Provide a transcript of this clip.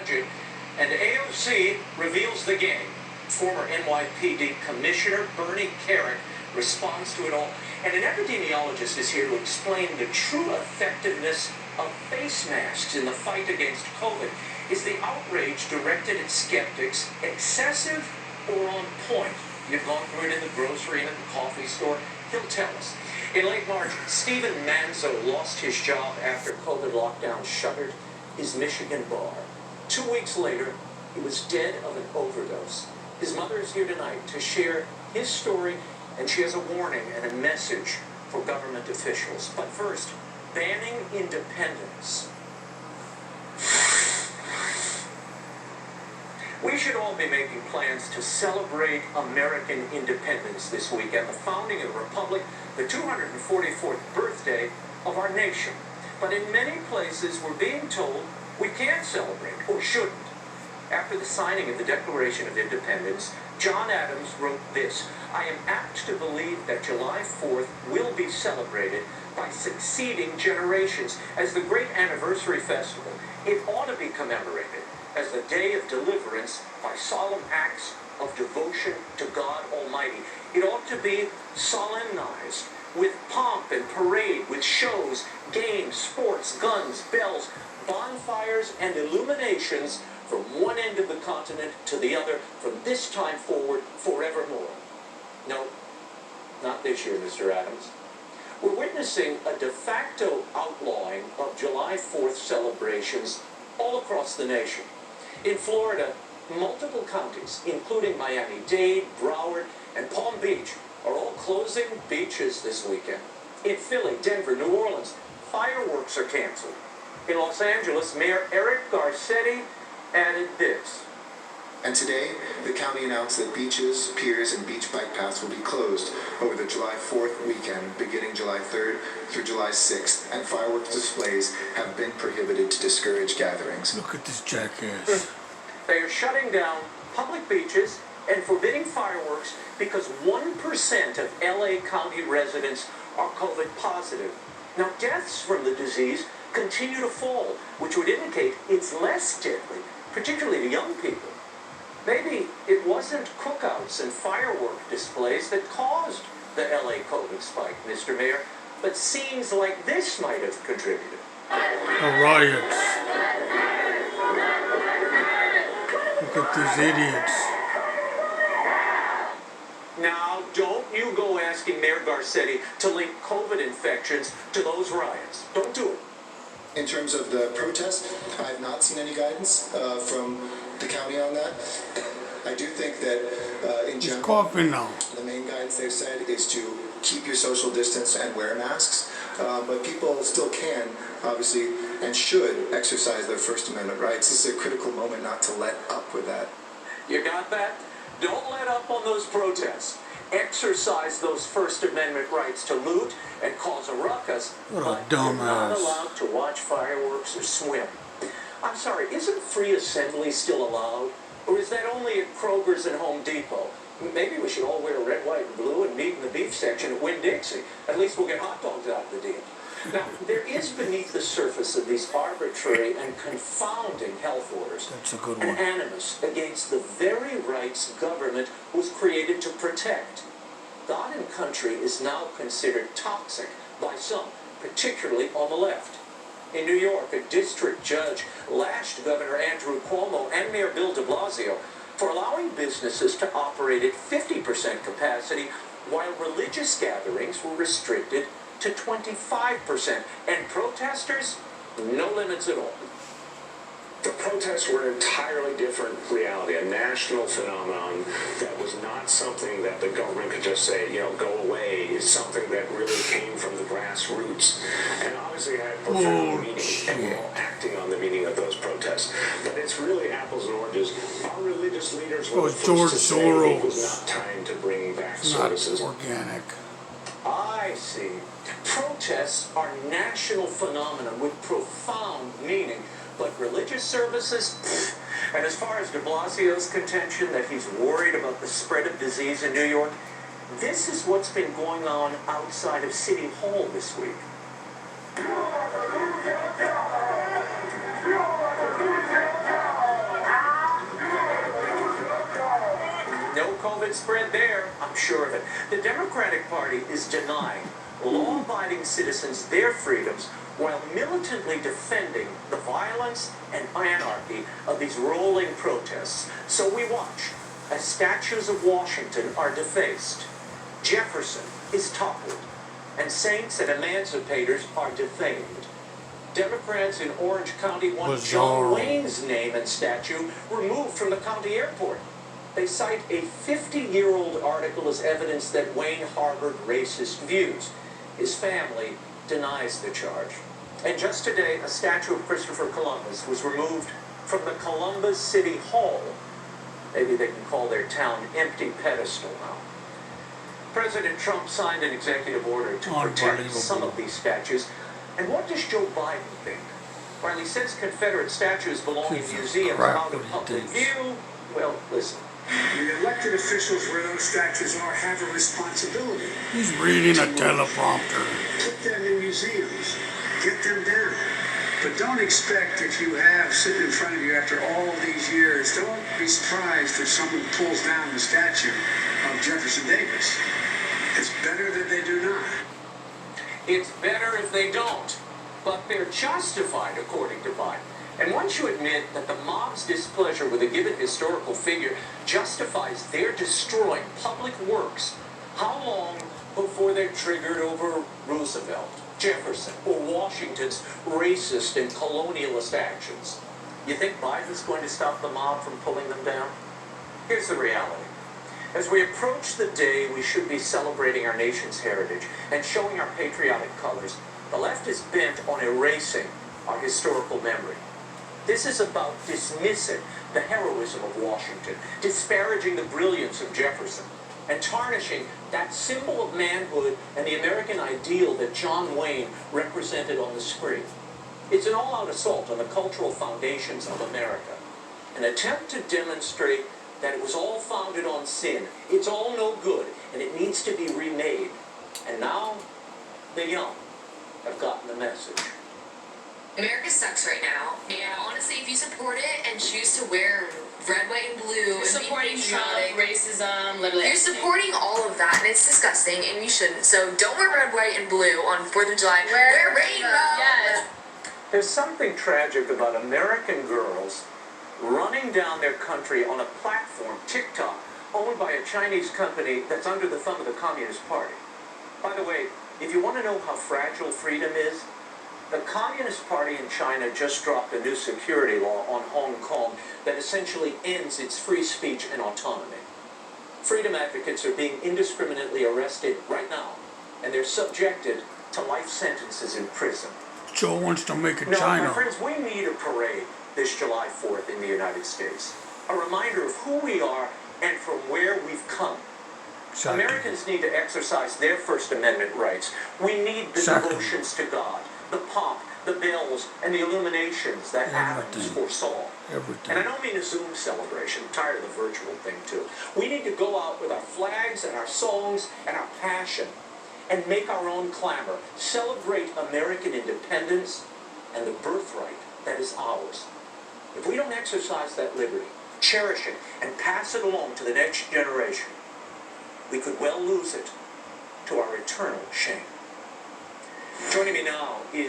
budget, and AOC reveals the game. Former NYPD Commissioner Bernie Carrick responds to it all. And an epidemiologist is here to explain the true effectiveness of face masks in the fight against COVID. Is the outrage directed at skeptics excessive or on point? You've gone through it in the grocery and at the coffee store. He'll tell us. In late March, Stephen Manzo lost his job after COVID lockdown shuttered his Michigan bar. 2 weeks later, he was dead of an overdose. His mother is here tonight to share his story, and she has a warning and a message for government officials. But first, banning independence. We should all be making plans to celebrate American independence this weekend, the founding of the Republic, the 244th birthday of our nation. But in many places, we're being told we can't celebrate or shouldn't. After the signing of the Declaration of Independence, John Adams wrote this: "I am apt to believe that July 4th will be celebrated by succeeding generations as the great anniversary festival. It ought to be commemorated as the day of deliverance by solemn acts of devotion to God Almighty. It ought to be solemnized with pomp and parade, with shows, games, sports, guns, bells, bonfires, and illuminations from one end of the continent to the other, from this time forward, forevermore." No, not this year, Mr. Adams. We're witnessing a de facto outlawing of July 4th celebrations all across the nation. In Florida, multiple counties, including Miami-Dade, Broward, and Palm Beach, are all closing beaches this weekend. In Philly, Denver, New Orleans, fireworks are canceled. In Los Angeles, Mayor Eric Garcetti added this. And today, the county announced that beaches, piers, and beach bike paths will be closed over the July 4th weekend, beginning July 3rd through July 6th, and fireworks displays have been prohibited to discourage gatherings. Look at this jackass. They are shutting down public beaches and forbidding fireworks because 1% of LA County residents are COVID positive. Now, deaths from the disease continue to fall, which would indicate it's less deadly, particularly to young people. Maybe it wasn't cookouts and firework displays that caused the LA COVID spike, Mr. Mayor, but scenes like this might have contributed. The riots. Look at these idiots. Now, don't you go asking Mayor Garcetti to link COVID infections to those riots. Don't do it. In terms of the protest, I have not seen any guidance from the county on that. I do think that in general, coughing now. The main guidance they've said is to keep your social distance and wear masks, but people still can, obviously, and should exercise their First Amendment rights. This is a critical moment not to let up with that. You got that? Don't let up on those protests. Exercise those First Amendment rights to loot and cause a ruckus, What a but you're not dumbass. allowed to watch fireworks or swim. I'm sorry, isn't free assembly still allowed? Or is that only at Kroger's and Home Depot? Maybe we should all wear red, white, and blue and meet in the beef section at Winn-Dixie. At least we'll get hot dogs out of the deal. Now, there is beneath the surface of these arbitrary and confounding health orders That's a good an one. animus against the very rights government was created to protect. God and country is now considered toxic by some, particularly on the left. In New York, a district judge lashed Governor Andrew Cuomo and Mayor Bill de Blasio for allowing businesses to operate at 50% capacity while religious gatherings were restricted to 25%, and protesters, no limits at all. The protests were an entirely different reality, a national phenomenon that was not something that the government could just say, go away. It's something that really came from the grassroots and obviously had profound meaning, and we're all acting on the meaning of those protests. But it's really apples and oranges. Our religious leaders were the first to say it was not time to bring back services. Not organic. I see. Protests are national phenomena with profound meaning, but religious services, and as far as de Blasio's contention that he's worried about the spread of disease in New York, this is what's been going on outside of City Hall this week. COVID spread there, I'm sure of it. The Democratic Party is denying law-abiding citizens their freedoms while militantly defending the violence and anarchy of these rolling protests. So we watch as statues of Washington are defaced, Jefferson is toppled, and saints and emancipators are defamed. Democrats in Orange County want John Wayne's name and statue removed from the county airport. They cite a 50-year-old article as evidence that Wayne harbored racist views. His family denies the charge. And just today, a statue of Christopher Columbus was removed from the Columbus City Hall. Maybe they can call their town empty pedestal now. President Trump signed an executive order to protect some of these statues. And what does Joe Biden think? While he says Confederate statues belong in museums out of public view, well, listen. The elected officials where those statues are have a responsibility. He's reading a teleprompter. Put them in museums. Get them down. But don't expect if you have sitting in front of you after all these years, don't be surprised if someone pulls down the statue of Jefferson Davis. It's better that they do not. It's better if they don't. But they're justified, according to Biden. And once you admit that the mob's displeasure with a given historical figure justifies their destroying public works, how long before they're triggered over Roosevelt, Jefferson, or Washington's racist and colonialist actions? You think Biden's going to stop the mob from pulling them down? Here's the reality. As we approach the day we should be celebrating our nation's heritage and showing our patriotic colors, the left is bent on erasing our historical memory. This is about dismissing the heroism of Washington, disparaging the brilliance of Jefferson, and tarnishing that symbol of manhood and the American ideal that John Wayne represented on the screen. It's an all-out assault on the cultural foundations of America, an attempt to demonstrate that it was all founded on sin, it's all no good, and it needs to be remade. And now, the young have gotten the message. America sucks right now, and honestly, if you support it and choose to wear red, white, and blue, you're supporting Trump, racism, literally. You're supporting all of that, and it's disgusting, and you shouldn't. So don't wear red, white, and blue on 4th of July. Wear rainbow. Yes. There's something tragic about American girls running down their country on a platform, TikTok, owned by a Chinese company that's under the thumb of the Communist Party. By the way, if you want to know how fragile freedom is, the Communist Party in China just dropped a new security law on Hong Kong that essentially ends its free speech and autonomy. Freedom advocates are being indiscriminately arrested right now, and they're subjected to life sentences in prison. Joe wants to make it No, China. my friends, we need a parade this July 4th in the United States. A reminder of who we are and from where we've come. Exactly. Americans need to exercise their First Amendment rights. We need the devotions to God, the pomp, the bells, and the illuminations that Athens foresaw. And I don't mean a Zoom celebration. I'm tired of the virtual thing, too. We need to go out with our flags and our songs and our passion and make our own clamor. Celebrate American independence and the birthright that is ours. If we don't exercise that liberty, cherish it, and pass it along to the next generation, we could well lose it to our eternal shame. Joining me now is